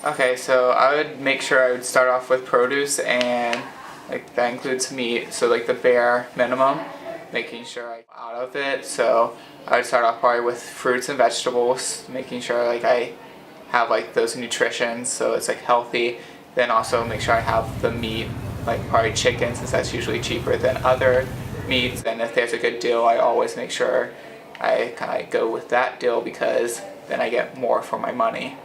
Okay, so I would make sure I would start off with produce, and like that includes meat, so like the bare minimum, making sure I out of it. So I would start off probably with fruits and vegetables, making sure like I have like those nutritions so it's like healthy. Then also make sure I have the meat, like probably chicken, since that's usually cheaper than other meats. And if there's a good deal, I always make sure I kind of go with that deal because then I get more for my money.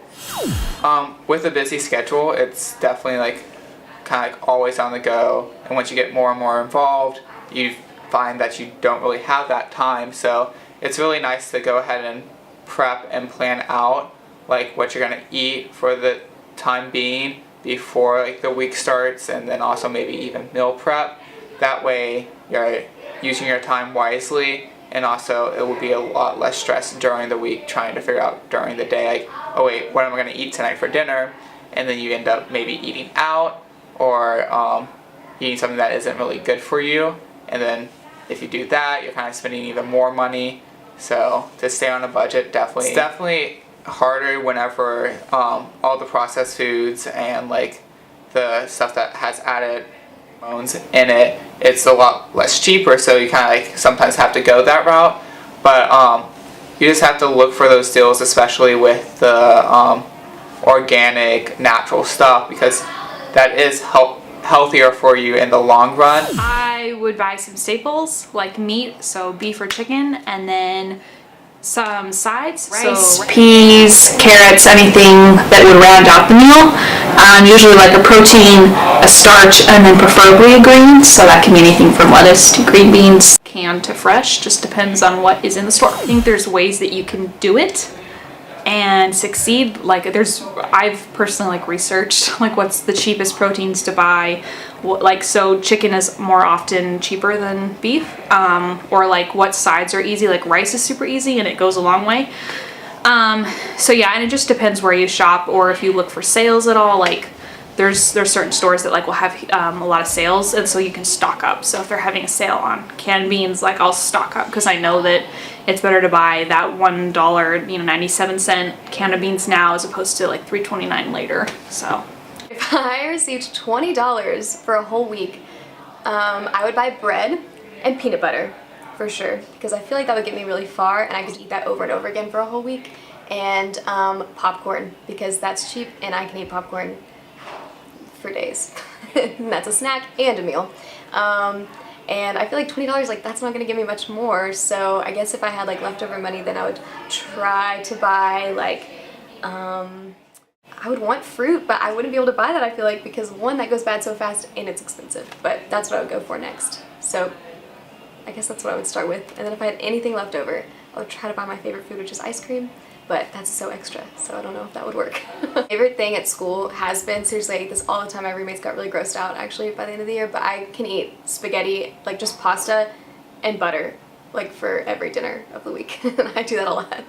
With a busy schedule, it's definitely like kind of like always on the go, and once you get more and more involved, you find that you don't really have that time. So it's really nice to go ahead and prep and plan out like what you're gonna eat for the time being before like the week starts, and then also maybe even meal prep. That way you're using your time wisely, and also it will be a lot less stress during the week trying to figure out during the day like, oh wait, what am I going to eat tonight for dinner? And then you end up maybe eating out or eating something that isn't really good for you. And then if you do that, you're kind of spending even more money. So to stay on a budget, definitely. It's definitely harder whenever all the processed foods and like the stuff that has added hormones in it, it's a lot less cheaper, so you kind of like sometimes have to go that route. But you just have to look for those deals, especially with the organic, natural stuff, because that is healthier for you in the long run. I would buy some staples like meat, so beef or chicken, and then some sides, rice, so peas, carrots, anything that would round out the meal. Usually like a protein, a starch, and then preferably a green, so that can be anything from lettuce to green beans, canned to fresh, just depends on what is in the store. I think there's ways that you can do it and succeed. Like I've personally like researched like what's the cheapest proteins to buy, like so chicken is more often cheaper than beef, or like what sides are easy, like rice is super easy and it goes a long way. So yeah, and it just depends where you shop or if you look for sales at all. Like there's certain stores that like will have a lot of sales, and so you can stock up. So if they're having a sale on canned beans, like I'll stock up because I know that it's better to buy that $1, 97-cent can of beans now as opposed to like $3.29 later. So if I received $20 for a whole week, I would buy bread and peanut butter for sure, because I feel like that would get me really far and I could eat that over and over again for a whole week. And popcorn, because that's cheap and I can eat popcorn for days. And that's a snack and a meal. And I feel like $20, like that's not gonna give me much more. So I guess if I had like leftover money, then I would try to buy like, I would want fruit, but I wouldn't be able to buy that, I feel like, because one, that goes bad so fast and it's expensive. But that's what I would go for next. So I guess that's what I would start with. And then if I had anything left over, I would try to buy my favorite food, which is ice cream. But that's so extra, so I don't know if that would work. Favorite thing at school has been, seriously, I ate this all the time. My roommates got really grossed out actually by the end of the year, but I can eat spaghetti, like just pasta and butter, like for every dinner of the week. And I do that a lot.